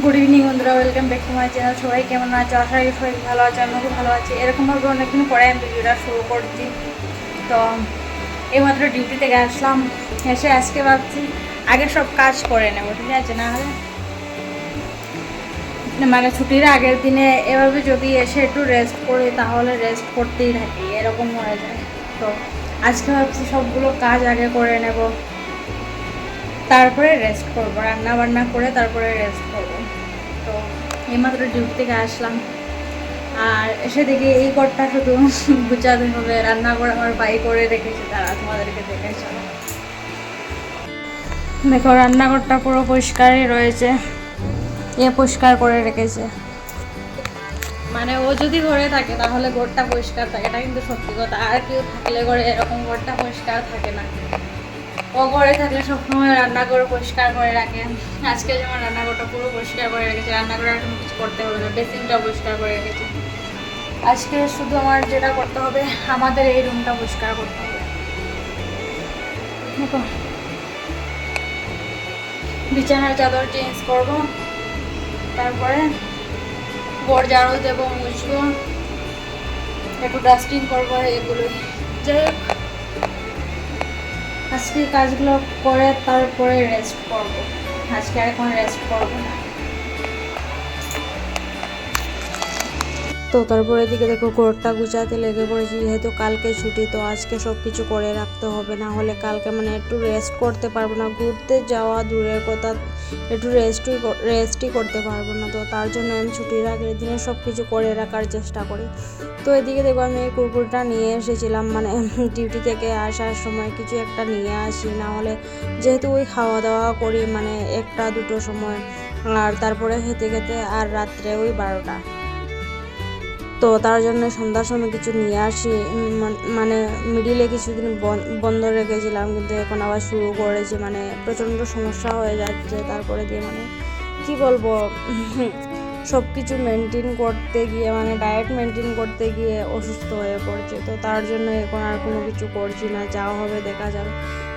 Good evening বন্ধুরা, welcome back to my channel. সবাই কেমন আছো? আশা করি সবাই ভালো আছে, আমিও খুব ভালো আছি। এরকমভাবে অনেকদিন পরে আমি ভিডিওটা শুরু করছি। তো এইমাত্র ডিউটি থেকে আসলাম, এসে আজকে ভাবছি আগে সব কাজ করে নেবো, ঠিক আছে? না হলে মানে ছুটির আগের দিনে এভাবে যদি এসে একটু রেস্ট করি তাহলে রেস্ট করতেই থাকি, এরকম হয়ে যায়। তো আজকে ভাবছি সবগুলো কাজ আগে করে নেব, তারপরে রেস্ট করবো, রান্না বান্না করে তারপরে রেস্ট করবো। তো এইমাত্র ডিউটি থেকে আসলাম, আর এসে দেখি এই ঘরটা শুধু গুছাতে হবে। রান্নাঘর আমার ভাই করে রেখেছে, তারা তোমাদেরকে দেখে চলো। দেখো রান্নাঘরটা পুরো পরিষ্কারই রয়েছে, পরিষ্কার করে রেখেছে। মানে ও যদি ঘরে থাকে তাহলে ঘরটা পরিষ্কার থাকে, এটা কিন্তু সত্যি কথা। আর কেউ থাকলে ঘরে এরকম ঘরটা পরিষ্কার থাকে না। ও ঘরে থাকলে সবসময় রান্নাঘর পরিষ্কার করে রাখে। আজকে যেমন রান্নাঘরটা পুরো পরিষ্কার করে রেখেছে, রান্নাঘরে আর কোনো কিছু করতে হবে না, বেসিনটা পরিষ্কার করে রেখেছে। আজকে শুধু আমার যেটা করতে হবে, আমাদের এই রুমটা পরিষ্কার করতে হবে। দেখো বিছানার চাদর চেঞ্জ করব, তারপরে ঘর ঝাড়ু দেবো, মুছবো, একটু ডাস্টিং করবো, এগুলো। যাই হোক, আজকে কাজগুলো করে তারপরে রেস্ট করবো। আজকে আর এখন রেস্ট করবো না। তো তারপরে এদিকে দেখো ঘরটা গুছাতে লেগে পড়েছি, যেহেতু কালকে ছুটি, তো আজকে সব কিছু করে রাখতে হবে, না হলে কালকে মানে একটু রেস্ট করতে পারবো না। ঘুরতে যাওয়া দূরের কথা, একটু রেস্টই করতে পারবো না। তো তার জন্য আমি ছুটির আগের দিনে সব কিছু করে রাখার চেষ্টা করি। তো এদিকে দেখো আমি এই কুরকুরটা নিয়ে এসেছিলাম, মানে ডিউটি থেকে আসার সময় কিছু একটা নিয়ে আসি, না হলে যেহেতু ওই খাওয়া দাওয়া করি মানে 1টা-2টো সময়, আর তারপরে খেতে খেতে আর রাত্রে ওই 12টা। তো তার জন্য সন্ধ্যার সময় কিছু নিয়ে আসি। মানে মিডিলে কিছুদিন বন্ধ রেখেছিলাম, কিন্তু এখন আবার শুরু করেছি, মানে প্রচণ্ড সমস্যা হয়ে যাচ্ছে। তারপরে দিয়ে মানে কি বলবো, সব কিছু মেনটেন করতে গিয়ে, মানে ডায়েট মেনটেন করতে গিয়ে অসুস্থ হয়ে পড়ছে। তো তার জন্য এখন আর কোনো কিছু করছি না, যা হবে দেখা যাবে।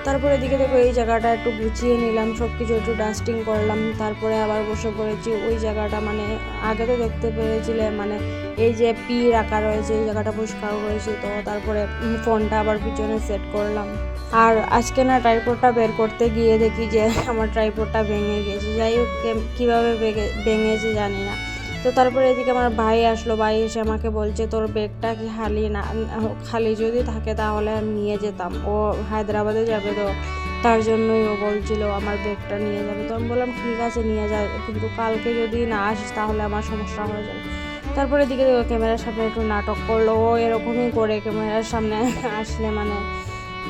তারপরে এদিকে দেখো এই জায়গাটা একটু গুছিয়ে নিলাম, সব কিছু একটু ডাস্টিং করলাম, তারপরে আবার বসে পড়েছি ওই জায়গাটা। মানে আগে তো দেখতে পেয়েছিলে, মানে এই যে পি রাখা রয়েছে, এই জায়গাটা পরিষ্কার করেছি। তো তারপরে ফোনটা আবার পিছনে সেট করলাম। আর আজকে না ট্রাইপডটা বের করতে গিয়ে দেখি যে আমার ট্রাইপডটা ভেঙে গেছে। যাই হোক, কীভাবে ভেঙেছে জানি না। তো তারপরে এদিকে আমার ভাই আসলো, ভাই এসে আমাকে বলছে তোর ব্যাগটা কি খালি যদি থাকে তাহলে আমি নিয়ে যেতাম। ও হায়দ্রাবাদে যাবে, তো তার জন্যই ও বলছিল আমার ব্যাগটা নিয়ে যাবে। তো আমি বললাম ঠিক আছে নিয়ে যা, কিন্তু কালকে যদি না আসিস তাহলে আমার সমস্যা হয়ে যাবে। তারপরে এদিকে ক্যামেরার সামনে একটু নাটক করলো, ও এরকমই করে ক্যামেরার সামনে আসলে, মানে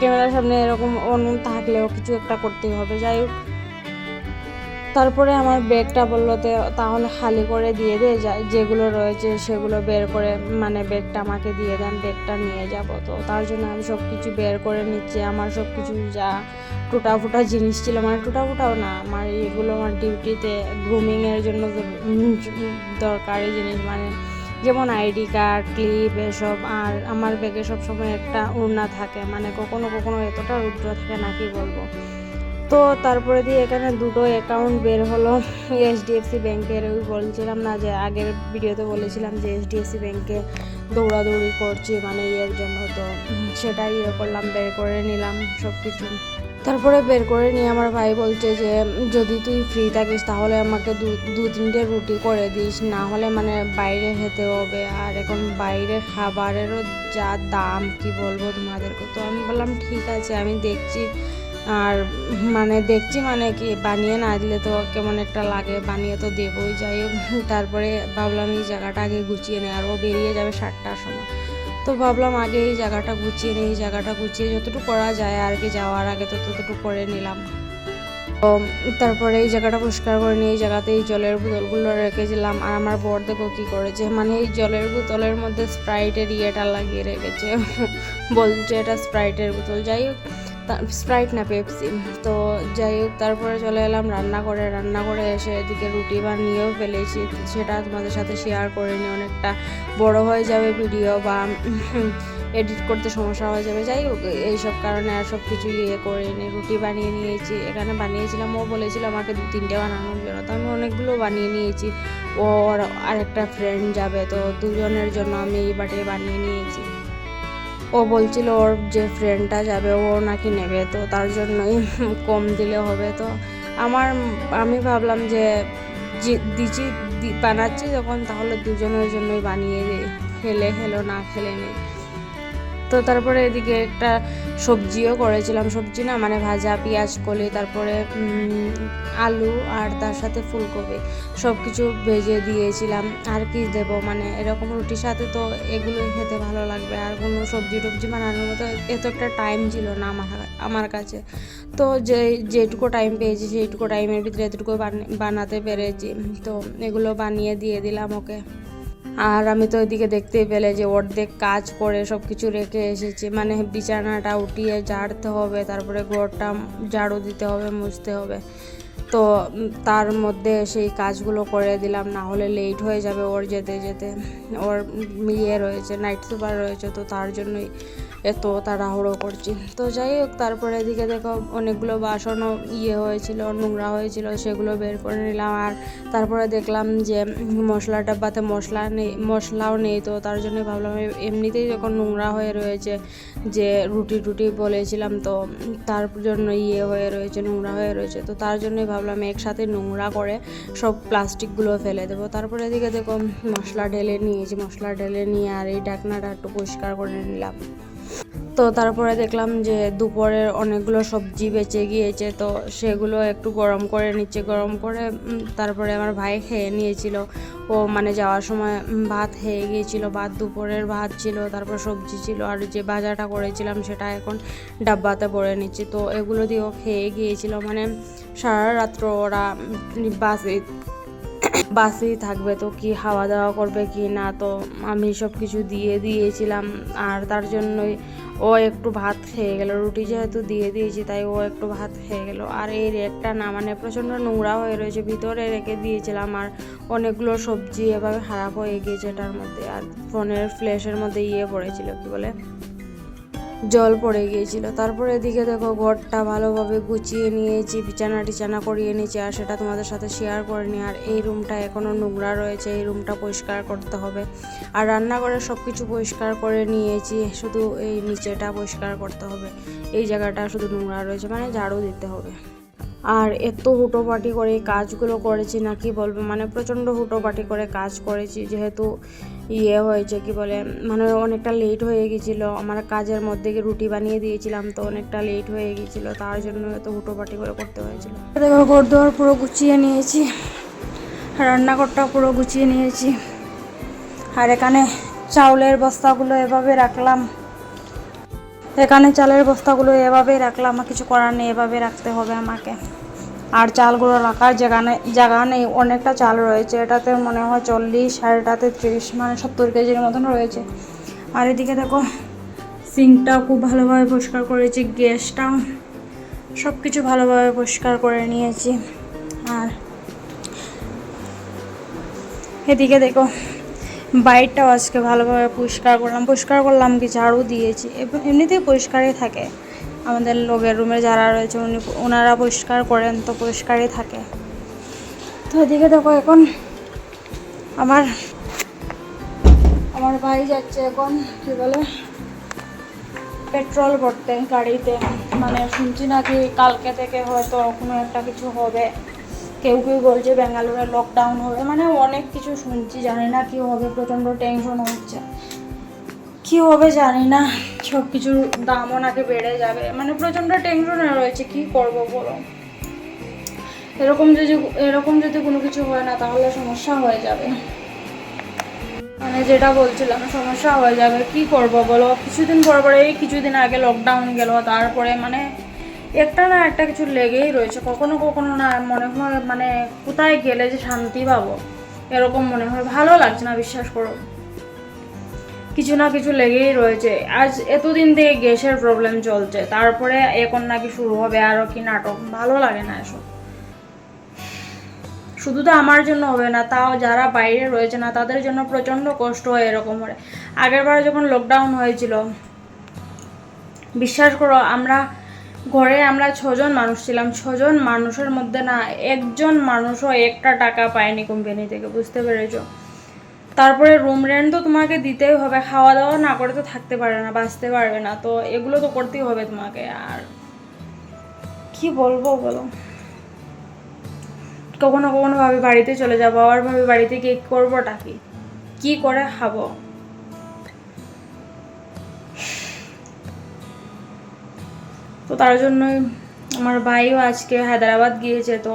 ক্যামেরার সামনে এরকম অন্য থাকলেও কিছু একটা করতেই হবে। যাই হোক, তারপরে আমার ব্যাগটা বললো তাহলে খালি করে দিয়ে দে, যেগুলো রয়েছে সেগুলো বের করে, মানে ব্যাগটা আমাকে দিয়ে দেন, ব্যাগটা নিয়ে যাব। তো তার জন্য আমি সব কিছু বের করে নিচ্ছি। আমার সব কিছু যা টুটাফুটা জিনিস ছিল, মানে টুটাফুটাও না, আমার এগুলো আমার ডিউটিতে গ্রুমিংয়ের জন্য দরকারি জিনিস, মানে যেমন আইডি কার্ড, ক্লিপ, এসব। আর আমার ব্যাগে সবসময় একটা ওড়না থাকে, মানে কখনো কখনো এতটা রুদ্র থাকে না কি বলবো। তো তারপরে দিয়ে এখানে 2টো অ্যাকাউন্ট বের হলো এইচডিএফসি ব্যাংকের। ওই বলছিলাম না যে আগের ভিডিওতে বলেছিলাম যে এইচডিএফসি ব্যাংকে দৌড়াদৌড়ি করছি মানে ইয়ের জন্য, তো সেটাই করলাম, বের করে নিলাম সব কিছু। তারপরে বের করে নিয়ে আমার ভাই বলছে যে যদি তুই ফ্রি থাকিস তাহলে আমাকে 2-3টে রুটি করে দিস, না হলে মানে বাইরে খেতে হবে। আর এখন বাইরের খাবারেরও যা দাম কি বলবো তোমাদেরকে। তো আমি বললাম ঠিক আছে আমি দেখছি, আর মানে কি বানিয়ে না দিলে তো কেমন একটা লাগে, বানিয়ে তো দেবই। যাই হোক, তারপরে ভাবলাম এই জায়গাটা আগে গুছিয়ে নেই, আর ও বেরিয়ে যাবে 7টার সময়। তো ভাবলাম আগে এই জায়গাটা গুছিয়ে নিই, এই জায়গাটা গুছিয়ে যতটুকু করা যায় আর কি, যাওয়ার আগে তো ততটুকু করে নিলাম। তো তারপরে এই জায়গাটা পরিষ্কার করে নিয়ে এই জায়গাতে এই জলের বোতলগুলো রেখেছিলাম। আর আমার বর দেখো কী করেছে, মানে এই জলের বোতলের মধ্যে স্প্রাইটের ইয়েটা লাগিয়ে রেখেছে বলছে এটা স্প্রাইটের বোতল। যাই হোক, স্প্রাইট না পেপসি। তো যাই হোক, তারপরে চলে এলাম রান্না করে এসে এদিকে রুটি বানিয়েও ফেলেছি, সেটা তোমাদের সাথে শেয়ার করে নিই, অনেকটা বড় হয়ে যাবে ভিডিও, বা এডিট করতে সমস্যা হয়ে যাবে। যাই হোক, এইসব কারণে আর সব কিছু করে নিয়ে রুটি বানিয়ে নিয়েছি। এখানে বানিয়েছিলাম, ও বলেছিল আমাকে 2-3টে বানানোর জন্য, তো আমি অনেকগুলো বানিয়ে নিয়েছি। ওর আরেকটা ফ্রেন্ড যাবে, তো দুজনের জন্য আমি এই বাটি বানিয়ে নিয়েছি। ও বলছিল ওর যে ফ্রেন্ডটা যাবে ও নাকি নেবে, তো তার জন্যই কম দিলে হবে। তো আমি ভাবলাম যে দিচ্ছি বানাচ্ছি যখন, তাহলে দুজনের জন্যই বানিয়ে দিই, খেলো না খেলে নেই। তো তারপরে এদিকে একটা সবজিও করেছিলাম, সবজি না মানে ভাজা, পেঁয়াজ কলি, তারপরে আলু আর তার সাথে ফুলকপি সব কিছু ভেজে দিয়েছিলাম। আর কি দেবো, মানে এরকম রুটির সাথে তো এগুলোই খেতে ভালো লাগবে। আর কোনো সবজি টবজি বানানোর মতো এত একটা টাইম ছিল না আমার কাছে। তো যেটুকু টাইম পেয়েছি সেইটুকু টাইমের ভিতরে এতটুকু বানাতে পেরেছি। তো এগুলো বানিয়ে দিয়ে দিলাম ওকে। আর আমি তো ওইদিকে দেখতেই পেলে যে অর্ধেক কাজ করে সব কিছু রেখে এসেছি, মানে বিছানাটা উঠিয়ে ঝাড়তে হবে, তারপরে ঘরটা ঝাড়ু দিতে হবে, মুছতে হবে। তো তার মধ্যে সেই কাজগুলো করে দিলাম, না হলে লেট হয়ে যাবে ওর যেতে যেতে। ওর রয়েছে, নাইট সুপার রয়েছে, তো তার জন্যই এত তাড়াহুড়ো করছি। তো যাই হোক, তারপরে এদিকে দেখো অনেকগুলো বাসনও হয়েছিল, নোংরা হয়েছিল, সেগুলো বের করে নিলাম। আর তারপরে দেখলাম যে মশলা ডাব্বাতে মশলাও নেই, তো তার জন্যই ভাবলাম এমনিতেই যখন নোংরা হয়ে রয়েছে, যে রুটি বলেছিলাম, তো তার জন্য হয়ে রয়েছে, নোংরা হয়ে রয়েছে, তো তার জন্যই ভাবলাম একসাথে নোংরা করে সব প্লাস্টিকগুলো ফেলে দেবো। তারপরে এদিকে দেখো মশলা ঢেলে নিয়ে আর এই ঢাকনাটা একটু পরিষ্কার করে নিলাম। তো তারপরে দেখলাম যে দুপুরের অনেকগুলো সবজি বেঁচে গিয়েছে, তো সেগুলো একটু গরম করে নিচ্ছে। গরম করে তারপরে আমার ভাই খেয়ে নিয়েছিল। ও মানে যাওয়ার সময় ভাত খেয়ে গিয়েছিল, দুপুরের ভাত ছিল, তারপর সবজি ছিল, আর যে ভাজাটা করেছিলাম সেটা এখন ডাব্বাতে ভরে নিচ্ছি। তো এগুলো দিয়েও খেয়ে গিয়েছিল, মানে সারা রাত্র ওরা বাসেই থাকবে, তো কি খাওয়া দাওয়া করবে কি না, তো আমি সব কিছু দিয়ে দিয়েছিলাম। আর তার জন্যই ও একটু ভাত খেয়ে গেল, রুটি যেহেতু দিয়ে দিয়েছি তাই ও একটু ভাত খেয়ে গেল। আর এই রেকটা না মানে প্রচণ্ড নোংরা হয়ে রয়েছে, ভিতরে রেখে দিয়েছিলাম, আর অনেকগুলো সবজি এভাবে খারাপ হয়ে গিয়েছে এটার মধ্যে। আর ফোনের ফ্ল্যাশের মধ্যে পড়েছিল, কি বলে জল পড়ে গিয়েছিল। তারপরে এদিকে দেখো ঘরটা ভালোভাবে গুছিয়ে নিয়েছি, বিছানা করিয়ে নিয়েছি, আর সেটা তোমাদের সাথে শেয়ার করিনি। আর এই রুমটা এখনও নোংরা রয়েছে, এই রুমটা পরিষ্কার করতে হবে। আর রান্নাঘরে সব কিছু পরিষ্কার করে নিয়েছি, শুধু এই নিচেটা পরিষ্কার করতে হবে, এই জায়গাটা শুধু নোংরা রয়েছে, মানে ঝাড়ু দিতে হবে। আর এত হুটোপাটি করে কাজগুলো করেছি না কি বলবো, মানে প্রচণ্ড হুটোপাটি করে কাজ করেছি, যেহেতু হয়েছে কি বলে, মানে অনেকটা লেট হয়ে গেছিলো আমার কাজের মধ্যে রুটি বানিয়ে দিয়েছিলাম, তো অনেকটা লেট হয়ে গেছিলো, তার জন্য এত হুটোপাটি করে করতে হয়েছিল। দেখো ঘর দোয়ার পুরো গুছিয়ে নিয়েছি, রান্নাঘরটা পুরো গুছিয়ে নিয়েছি। আর এখানে চাউলের বস্তাগুলো এভাবে রাখলাম, চালের বস্তাগুলো এভাবেই রাখলাম, আমার কিছু করার নেই, এভাবে রাখতে হবে আমাকে। আর চালগুলো রাখার জায়গা নেই, অনেকটা চাল রয়েছে, এটাতে মনে হয় 40 আর এটাতে 30, মানে 70 কেজির মতন রয়েছে। আর এদিকে দেখো সিঙ্কটাও খুব ভালোভাবে পরিষ্কার করেছি, গ্যাসটাও সব কিছু ভালোভাবে পরিষ্কার করে নিয়েছি। আর এদিকে দেখো বাইরটাও আজকে ভালোভাবে পরিষ্কার করলাম কি ঝাড়ু দিয়েছি, এমনিতেই পরিষ্কারই থাকে, আমাদের লোকের রুমে যারা রয়েছে ওনারা পরিষ্কার করেন, তো পরিষ্কারই থাকে। তো এদিকে দেখো এখন আমার ভাই যাচ্ছে এখন কি বলে পেট্রোল ভরতে গাড়িতে, মানে শুনছি নাকি কালকে থেকে হয়তো কোনো একটা কিছু হবে, কেউ বলছে ব্যাঙ্গালোরে লকডাউন হবে, মানে অনেক কিছু শুনছি, জানি না কি হবে, প্রচণ্ড টেনশন হচ্ছে, কি হবে জানি না, সব কিছুর দামও নাকি বেড়ে যাবে, মানে প্রচণ্ড টেনশনে রয়েছে, কি করব বলো। এরকম যদি কোনো কিছু হয় না তাহলে সমস্যা হয়ে যাবে, মানে যেটা বলছিলাম সমস্যা হয়ে যাবে, কি করব বলো। কিছুদিন পরে কিছুদিন আগে লকডাউন গেল, তারপরে মানে একটা না একটা কিছু লেগেই রয়েছে, কখনো না মনে হয় মানে কোথায় গেলে যে শান্তি পাবো এরকম মনে হয়, ভালো লাগছে না, বিশ্বাস করো, কিছু না কিছু লেগেই রয়েছে। আজ এতদিন থেকে গ্যাসের প্রবলেম চলছে, তারপরে এখন নাকি শুরু হবে আরও কি নাটক, ভালো লাগে না এসব। শুধু তো আমার জন্য হবে না, তাও যারা বাইরে রয়েছে না তাদের জন্য প্রচণ্ড কষ্ট হয় এরকম হলে। আগেরবার যখন লকডাউন হয়েছিল, বিশ্বাস করো আমরা ঘরে আমরা 6জন মানুষ ছিলাম, 6জন মানুষের মধ্যে না একজন মানুষও একটা টাকা পায়নি কোম্পানি থেকে, বুঝতে পেরেছো? তারপরে রুম রেন্ট তো তোমাকে দিতেই হবে, খাওয়া দাওয়া না করে তো থাকতে পারবে না, বাঁচতে পারবে না, তো এগুলো তো করতেই হবে তোমাকে। আর কি বলবো বলো, কখনো কখনো ভাবি বাড়িতে চলে যাবো, আবার ভাবি বাড়িতে গিয়ে করবোটা কি করে খাবো। তো তার জন্যই আমার ভাইও আজকে হায়দ্রাবাদ গিয়েছে, তো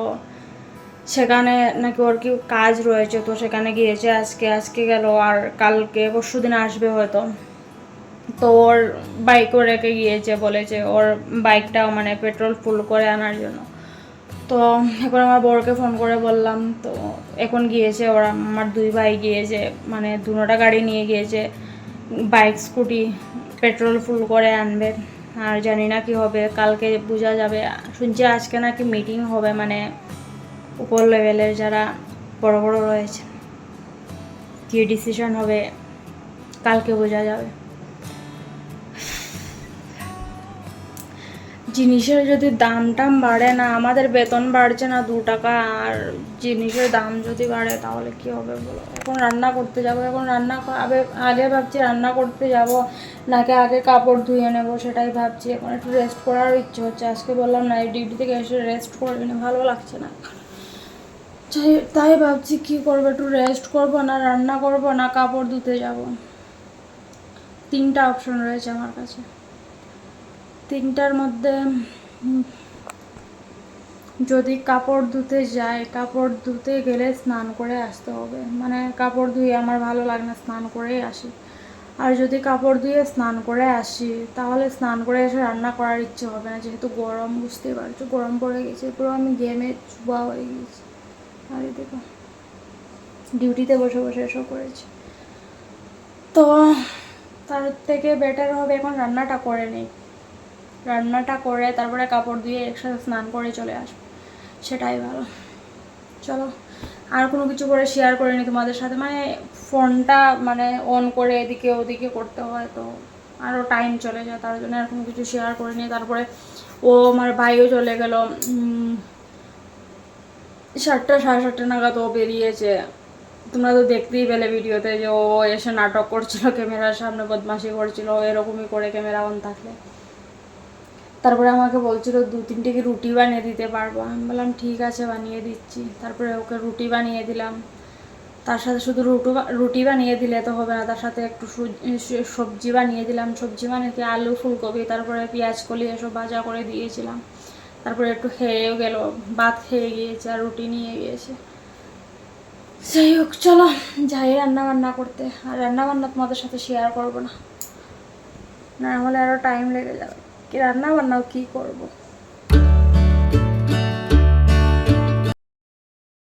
সেখানে নাকি ওর কি কাজ রয়েছে, তো সেখানে গিয়েছে আজকে গেল, আর কালকে পরশু দিন আসবে হয়তো। তো ওর বাইকও রেখে গিয়েছে, বলেছে ওর বাইকটাও মানে পেট্রোল ফুল করে আনার জন্য। তো এখন আমার বরকে ফোন করে বললাম, তো এখন গিয়েছে ওরা, আমার 2 ভাই গিয়েছে, মানে দুটা গাড়ি নিয়ে গিয়েছে, বাইক স্কুটি পেট্রোল ফুল করে আনবে। আর জানি না কি হবে, কালকে বোঝা যাবে। শুনছি আজকে নাকি মিটিং হবে, মানে উপর লেভেলের যারা বড় বড় রয়েছে, কী ডিসিশন হবে কালকে বোঝা যাবে। জিনিসের যদি দাম টাম বাড়ে না, আমাদের বেতন বাড়ছে না 2 টাকা, আর জিনিসের দাম যদি বাড়ে তাহলে কি হবে বলো। এখন রান্না করতে যাব, এখন আগে ভাবছি রান্না করতে যাব নাকি আগে কাপড় ধুয়ে নেব, সেটাই ভাবছি। এখন একটু রেস্ট করার ইচ্ছে হচ্ছে, আজকে বললাম না এই ডিউটি থেকে এসে রেস্ট করবি না, ভালো লাগছে না। তাই ভাবছি কি করবো, একটু রেস্ট করবো না রান্না করবো না কাপড় ধুতে যাব। 3টা অপশন রয়েছে আমার কাছে, 3টার মধ্যে যদি কাপড় ধুতে যাই, কাপড় ধুতে গেলে স্নান করে আসতে হবে, মানে কাপড় ধুয়ে আমার ভালো লাগে না, স্নান করেই আসি। আর যদি কাপড় ধুয়ে স্নান করে আসি, তাহলে স্নান করে এসে রান্না করার ইচ্ছে হবে না, যেহেতু গরম, বুঝতেই পারছো গরম পড়ে গেছে, পুরো আমি গেমে চুবা হয়ে গেছি। আর দেখো ডিউটিতে বসে বসে এসব করেছি, তো তার থেকে বেটার হবে এখন রান্নাটা করে নিই, রান্নাটা করে তারপরে কাপড় ধুয়ে একসাথে স্নান করে চলে আসবো, সেটাই ভালো। চলো, আর কোনো কিছু করে শেয়ার করিনি তোমাদের সাথে, মানে ফোনটা মানে অন করে এদিকে ওদিকে করতে হয়, তো আরও টাইম চলে যায়, তার জন্য আর কোনো কিছু শেয়ার করিনি। তারপরে আমার ভাইও চলে গেল 7টা সাড়ে 7টা নাগাদ ও বেরিয়েছে, তোমরা তো দেখতেই পেলে ভিডিওতে যে ও এসে নাটক করছিল, ক্যামেরার সামনে বদমাশি করছিল, এরকমই করে ক্যামেরা অন থাকলে। তারপরে আমাকে বলছিল 2-3টে কি রুটি বানিয়ে দিতে পারবো, আমি বললাম ঠিক আছে বানিয়ে দিচ্ছি। তারপরে ওকে রুটি বানিয়ে দিলাম, তার সাথে শুধু রুটি বানিয়ে দিলে তো হবে না, তার সাথে একটু সবজি বানিয়ে দিলাম, সবজি মানে কি আলু ফুলকপি তারপরে পেঁয়াজ কলি এসব ভাজা করে দিয়েছিলাম। তারপরে একটু খেয়েও গেল, ভাত খেয়ে গিয়েছে আর রুটি নিয়ে গিয়েছে। যাই হোক চলো যাই রান্না বান্না করতে, আর রান্না বান্না তোমাদের সাথে শেয়ার করবো না, না হলে আরও টাইম লেগে যাবে, কি রান্না বান্নাও কী করবো।